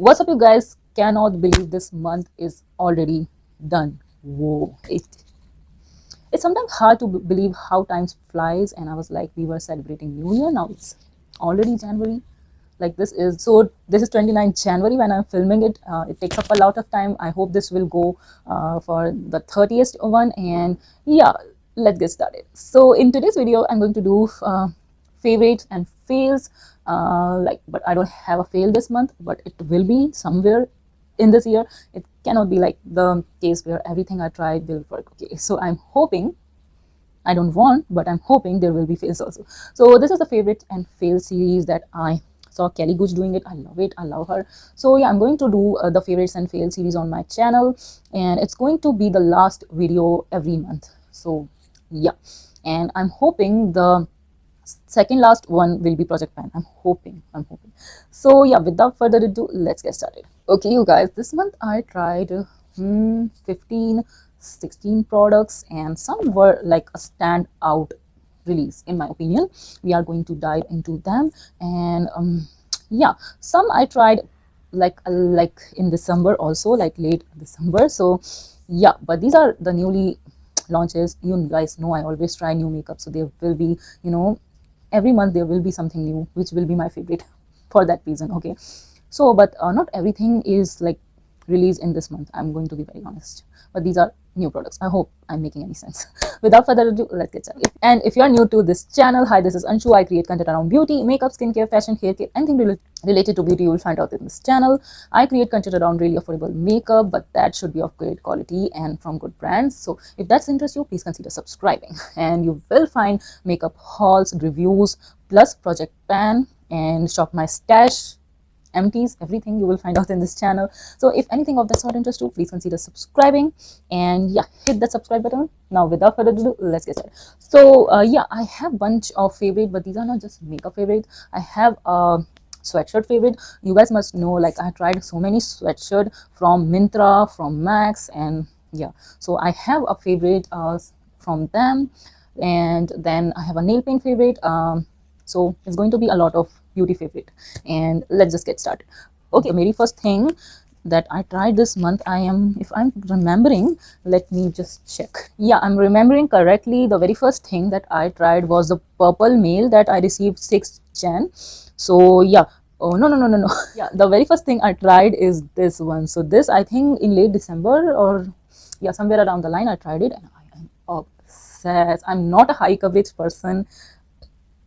What's up, you guys? Cannot believe this month is already done. Whoa. It's sometimes hard to believe how time flies, and I was like, we were celebrating New Year, now it's already January. Like this is 29th January when I'm filming it. It takes up a lot of time. I hope this will go for the 30th one, and yeah, let's get started. So in today's video I'm going to do favorites and fails, but I don't have a fail this month, but it will be somewhere in this year. It cannot be like the case where everything I tried will work. Okay, so I'm hoping, I don't want, but I'm hoping there will be fails also. So this is the favorite and fail series that I saw Kelly Gooch doing it. I love it. I love her. So yeah, I'm going to do the favorites and fail series on my channel, and it's going to be the last video every month. So yeah, and I'm hoping the second last one will be Project Pan. I'm hoping. So yeah, without further ado, let's get started. Okay, you guys, this month I tried 15 16 products, and some were like a standout release in my opinion. We are going to dive into them, and yeah, some I tried like in December also, like late December. So yeah, but these are the newly launches. You guys know I always try new makeup, so there will be, you know, every month there will be something new which will be my favorite for that reason. Okay, so but not everything is like released in this month, I'm going to be very honest, but these are new products. I hope I'm making any sense. Without further ado, let's get started. And if you are new to this channel, hi, this is Anshu. I create content around beauty, makeup, skincare, fashion, hair care, anything related to beauty you will find out in this channel. I create content around really affordable makeup, but that should be of great quality and from good brands. So if that's interests you, please consider subscribing, and you will find makeup hauls, reviews, plus Project Pan, and shop my stash, empties, everything you will find out in this channel. So if anything of that sort interests you, please consider subscribing, and yeah, hit that subscribe button. Now without further ado, let's get started. So yeah, I have bunch of favorite, but these are not just makeup favorite. I have a sweatshirt favorite. You guys must know, like, I tried so many sweatshirt from Myntra, from Max, and yeah, so I have a favorite from them. And then I have a nail paint favorite. So it's going to be a lot of beauty favorite, and let's just get started. Okay, the very first thing that I tried this month, if I'm remembering, let me just check. Yeah, I'm remembering correctly. The very first thing that I tried was the purple mail that I received 6th Jan. So yeah, oh no. Yeah, the very first thing I tried is this one. So this, I think in late December, or yeah, somewhere around the line I tried it, and I am obsessed. I'm not a high coverage person.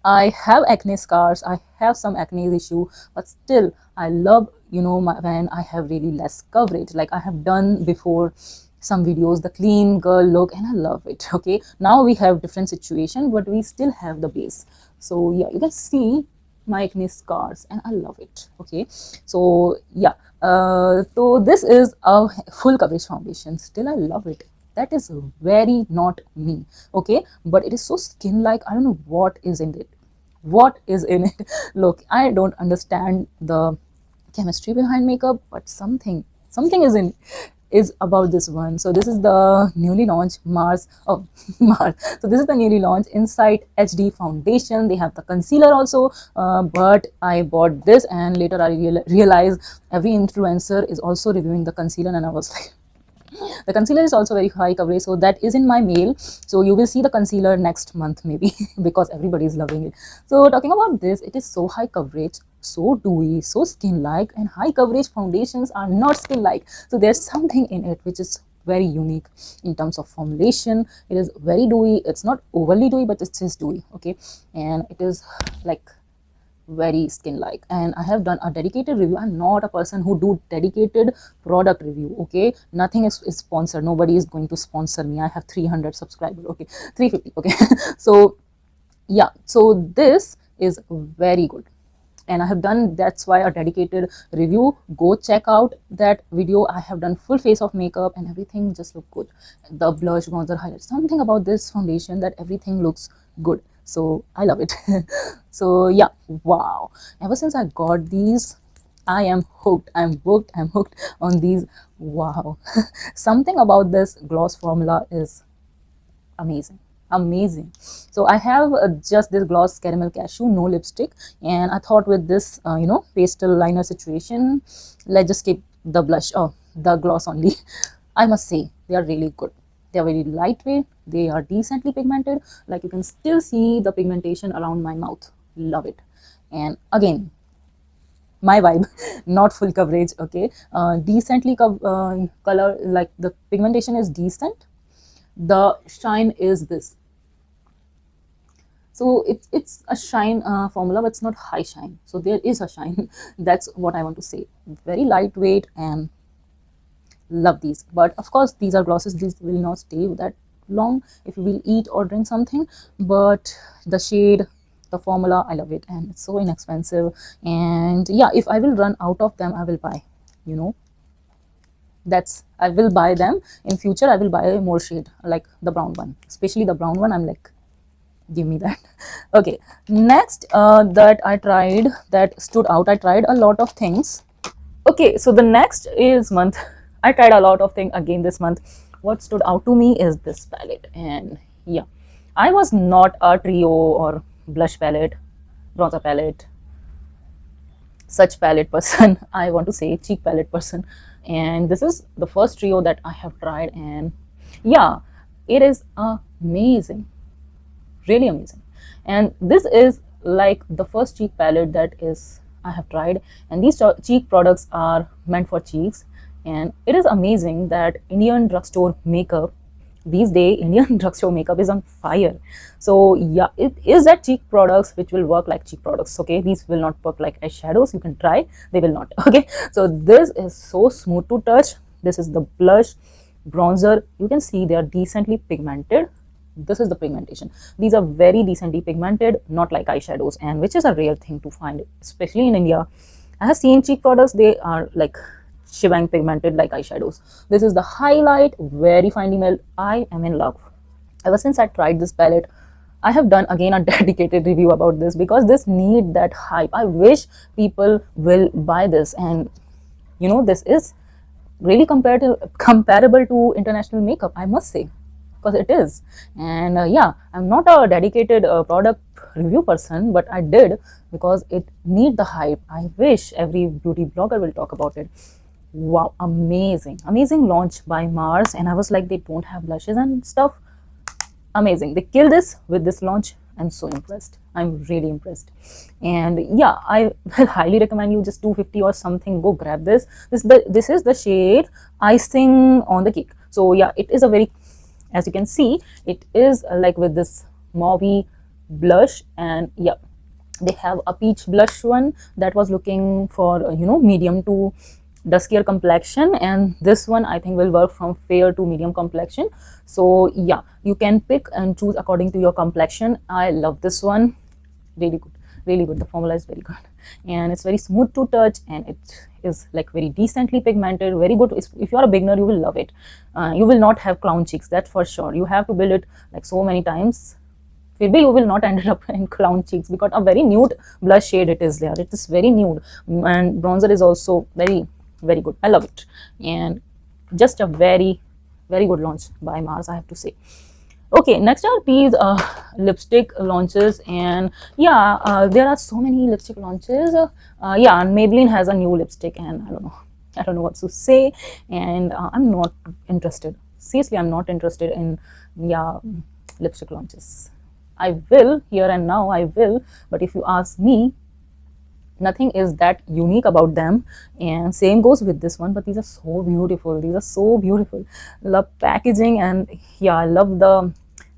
I have acne scars, I have some acne issue, but still I love, you know, when I have really less coverage. Like I have done before some videos, the clean girl look, and I love it. Okay, now we have different situation, but we still have the base. So yeah, you can see my acne scars, and I love it. Okay, so yeah, so this is a full coverage foundation. Still I love it. That is very not me. Okay, but it is so skin like. I don't know what is in it. What is in it? Look, I don't understand the chemistry behind makeup, but something is about this one. So this is the newly launched Mars. Oh, Mars. So this is the newly launched Insight HD foundation. They have the concealer also, but I bought this, and later I realized every influencer is also reviewing the concealer, and I was like, the concealer is also very high coverage, so that is in my mail. So you will see the concealer next month maybe because everybody is loving it. So talking about this, it is so high coverage, so dewy, so skin like, and high coverage foundations are not skin like. So there's something in it which is very unique in terms of formulation. It is very dewy. It's not overly dewy, but it's just dewy. Okay, and it is like very skin like, and I have done a dedicated review. I'm not a person who do dedicated product review. Okay, nothing is sponsored. Nobody is going to sponsor me. I have 300 subscribers. Okay, 350. Okay so yeah, so this is very good, and I have done, that's why, a dedicated review. Go check out that video. I have done full face of makeup, and everything just look good. The blush, bronzer, highlight, something about this foundation that everything looks good. So I love it. So yeah, wow, ever since I got these, I am hooked. I'm hooked on these. Wow. Something about this gloss formula is amazing. amazing. So I have just this gloss caramel cashew, no lipstick, and I thought with this pastel liner situation, let's just keep the blush, the gloss only. I must say they are really good. They are very lightweight, they are decently pigmented, like you can still see the pigmentation around my mouth. Love it. And again, my vibe, not full coverage, okay. Decently color, like the pigmentation is decent, the shine is this. So it's a shine formula, but it's not high shine, so there is a shine. That's what I want to say. Very lightweight, and love these. But of course these are glosses, these will not stay that long if you will eat or drink something. But the shade, the formula, I love it, and it's so inexpensive. And yeah, if I will run out of them, I will buy, that's, I will buy them in future. I will buy more shade, like the brown one, especially the brown one. I'm like, give me that. Okay, next that I tried, that stood out, I tried a lot of things. Okay, so the next is month. I tried a lot of things again this month. What stood out to me is this palette. And yeah, I was not a trio or blush palette, bronzer palette, such palette person. I want to say cheek palette person. And this is the first trio that I have tried, and yeah, it is amazing, really amazing. And this is like the first cheek palette that is I have tried, and these cheek products are meant for cheeks. And it is amazing that Indian drugstore makeup, these days Indian drugstore makeup is on fire. So yeah, it is that cheek products which will work like cheek products, okay. These will not work like eyeshadows, you can try, they will not. Okay, so this is so smooth to touch. This is the blush, bronzer, you can see they are decently pigmented. This is the pigmentation, these are very decently pigmented, not like eyeshadows, and which is a rare thing to find, especially in India. I have seen cheek products, they are like shebang pigmented like eyeshadows. This is the highlight, very finely melt. I am in love. Ever since I tried this palette, I have done again a dedicated review about this, because this need that hype. I wish people will buy this, and this is really comparable to international makeup, I must say, because it is. And yeah, I'm not a dedicated product review person, but I did because it need the hype. I wish every beauty blogger will talk about it. Wow, amazing launch by Mars. And I was like, they don't have blushes and stuff. Amazing, they killed this with this launch. I'm so impressed, I'm really impressed. And yeah, I highly recommend you, just 250 or something, go grab this. This is the shade Icing on the Cake. So yeah, it is a very, as you can see, it is like with this mauve blush. And yeah, they have a peach blush one that was looking for medium to duskier complexion, and this one I think will work from fair to medium complexion. So yeah, you can pick and choose according to your complexion. I love this one, really good, really good. The formula is very good, and it's very smooth to touch, and it is like very decently pigmented, very good. If you are a beginner, you will love it. You will not have clown cheeks, that's for sure. You have to build it like so many times, maybe you will not end up in clown cheeks, because a very nude blush shade it is there. It is very nude, and bronzer is also very good. I love it, and just a very good launch by Mars, I have to say. Okay, next are these lipstick launches. And yeah, there are so many lipstick launches. Yeah, Maybelline has a new lipstick, and I don't know what to say. And I'm not interested, seriously, I'm not interested in lipstick launches. I will, here and now I will, but if you ask me, nothing is that unique about them. And same goes with this one. But these are so beautiful, these are so beautiful. Love packaging, and yeah, I love the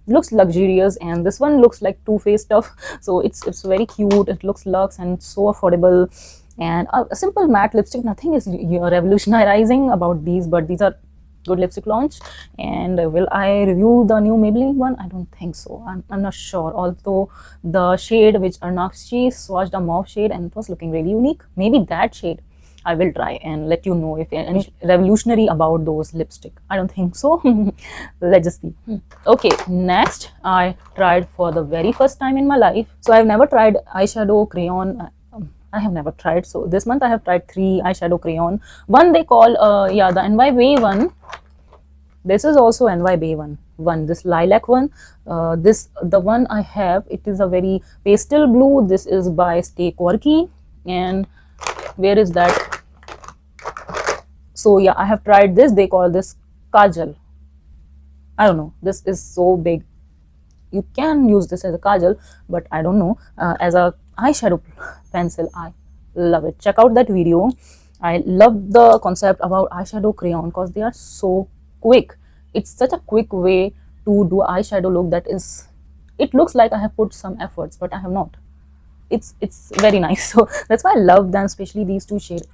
looks luxurious. And this one looks like Too Faced stuff, so it's very cute, it looks luxe and so affordable. And a simple matte lipstick, nothing is revolutionizing about these, but these are good lipstick launch. And will I review the new Maybelline one? I don't think so. I'm not sure. Although the shade which Arnakshi swatched, a mauve shade, and it was looking really unique, maybe that shade I will try and let you know if any revolutionary about those lipstick. I don't think so. Let's just see. Okay, next I tried for the very first time in my life. So I've never tried eyeshadow crayon. I have never tried. So this month I have tried 3 eyeshadow crayon. One they call the NY Way one. This is also NYB one, this lilac one. The one I have, it is a very pastel blue. This is by Stay Quirky. And where is that? So yeah, I have tried this. They call this kajal. I don't know, this is so big. You can use this as a kajal, but I don't know, as a eyeshadow pencil, I love it. Check out that video. I love the concept about eyeshadow crayon because they are so quick. It's such a quick way to do eyeshadow look that is, it looks like I have put some efforts, but I have not. It's very nice. So that's why I love them, especially these two shades.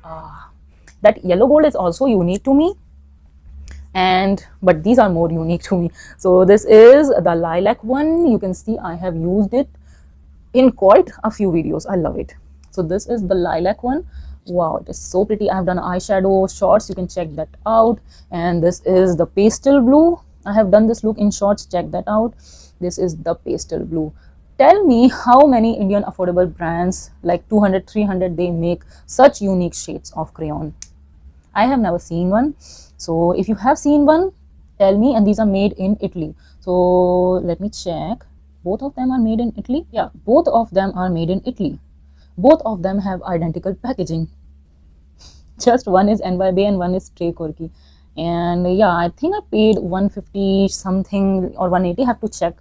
That yellow gold is also unique to me, but these are more unique to me. So this is the lilac one. You can see I have used it in quite a few videos. I love it. So this is the lilac one. Wow, it is so pretty. I have done eyeshadow shorts, you can check that out. And this is the pastel blue. I have done this look in shorts, check that out. This is the pastel blue. Tell me how many Indian affordable brands like 200, 300 they make such unique shades of crayon. I have never seen one. So if you have seen one, tell me. And these are made in Italy. So let me check. Both of them are made in Italy. Yeah, both of them are made in Italy. Both of them have identical packaging. Just one is NYB and one is Stay Quirky. And yeah, I think I paid 150 something or 180. I have to check.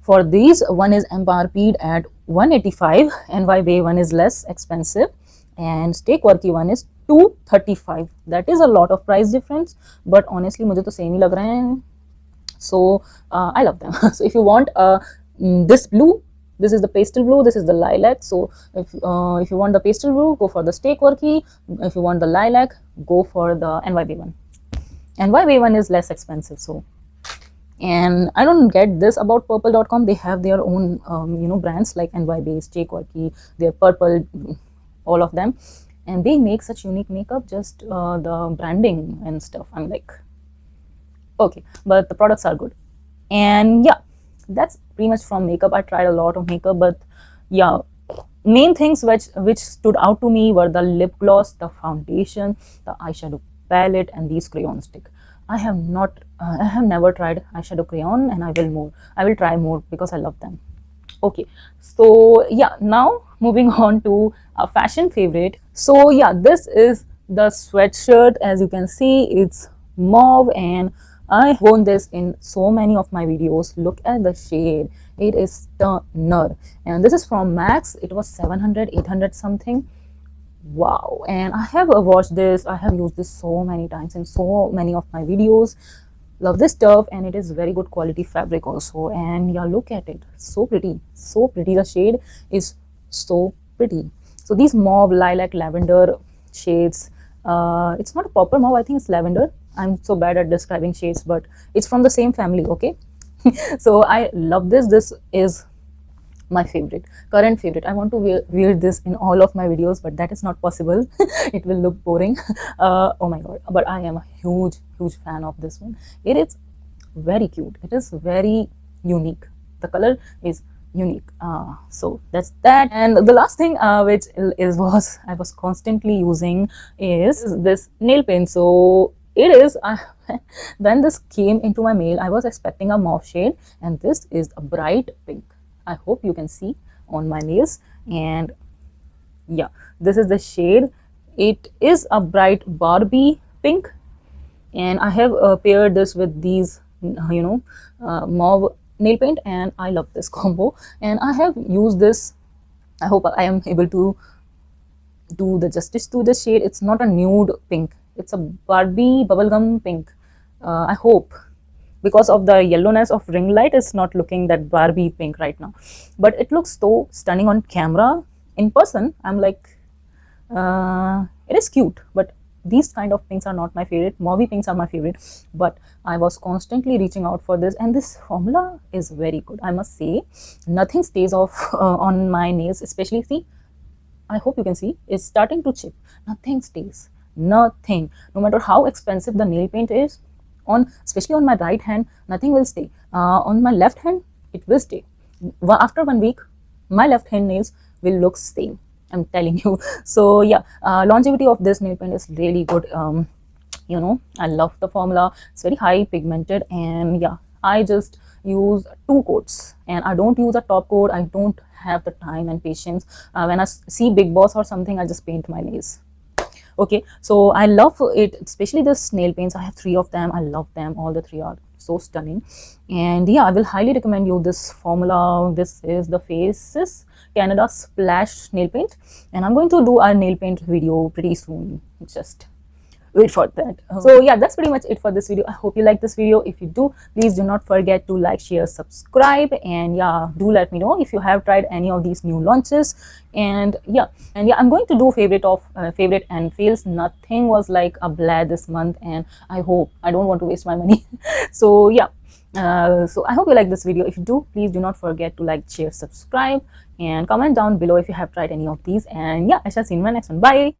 For these, one is MRP'd at 185. NYB one is less expensive. And Stay Quirky one is 235. That is a lot of price difference. But honestly, मुझे तो same ही लग रहे हैं. So I love them. So if you want this blue, this is the pastel blue, this is the lilac. So if you want the pastel blue, go for the Stay Quirky. If you want the lilac, go for the NYB one. NYB one is less expensive. So, and I don't get this about purple.com. They have their own brands like NYB, Stay Quirky, their purple, all of them, and they make such unique makeup. Just the branding and stuff, I'm like, okay, but the products are good. And yeah, that's pretty much from makeup. I tried a lot of makeup, but yeah, main things which stood out to me were the lip gloss, the foundation, the eyeshadow palette, and these crayon stick. I have never tried eyeshadow crayon, and I will try more because I love them. Okay, so yeah, now moving on to a fashion favorite. So yeah, this is the sweatshirt. As you can see, it's mauve, and I worn this in so many of my videos. Look at the shade, it is stunner. And this is from Max. It was 700, 800 something. Wow. And I have watched this, I have used this so many times in so many of my videos. Love this stuff, and it is very good quality fabric also. And yeah, look at it, so pretty, so pretty. The shade is so pretty. So these mauve, lilac, lavender shades, it's not a proper mauve, I think it's lavender. I'm so bad at describing shades, but it's from the same family, okay? So I love this. This is my favorite, current favorite. I want to wear this in all of my videos, but that is not possible. It will look boring. Oh my god, but I am a huge fan of this one. It is very cute, it is very unique, the color is unique. So that's that. And the last thing which I was constantly using is this nail paint. So it is when this came into my mail, I was expecting a mauve shade, and this is a bright pink. I hope you can see on my nails. And yeah, this is the shade. It is a bright Barbie pink, and I have paired this with these mauve nail paint, and I love this combo. And I have used this. I hope I am able to do the justice to the shade. It's not a nude pink, it's a Barbie bubblegum pink. I hope, because of the yellowness of ring light, it's not looking that Barbie pink right now, but it looks so stunning on camera. In person, I'm like, it is cute, but these kind of pinks are not my favorite. Mauve pinks are my favorite, but I was constantly reaching out for this, and this formula is very good, I must say. Nothing stays off on my nails, especially, see, I hope you can see, it's starting to chip. Nothing stays, nothing. No matter how expensive the nail paint is, especially on my right hand, nothing will stay. On my left hand, it will stay. After 1 week, my left hand nails will look same, I'm telling you. So yeah, longevity of this nail paint is really good. You know, I love the formula. It's very high pigmented, and yeah, I just use 2 coats, and I don't use a top coat. I don't have the time and patience. When I see Big Boss or something, I just paint my nails. Okay, so I love it, especially this nail paints. I have 3 of them. I love them. All the 3 are so stunning, and yeah, I will highly recommend you this formula. This is the Faces Canada Splash nail paint, and I'm going to do a nail paint video pretty soon. Just wait for that. So yeah, that's pretty much it for this video. I hope you like this video. If you do, please do not forget to like, share, subscribe, and yeah, do let me know if you have tried any of these new launches. And yeah, I'm going to do favorite and fails. Nothing was like a blah this month, and I hope I don't want to waste my money. So yeah, so I hope you like this video. If you do, please do not forget to like, share, subscribe, and comment down below if you have tried any of these. And yeah, I shall see you in my next one. Bye.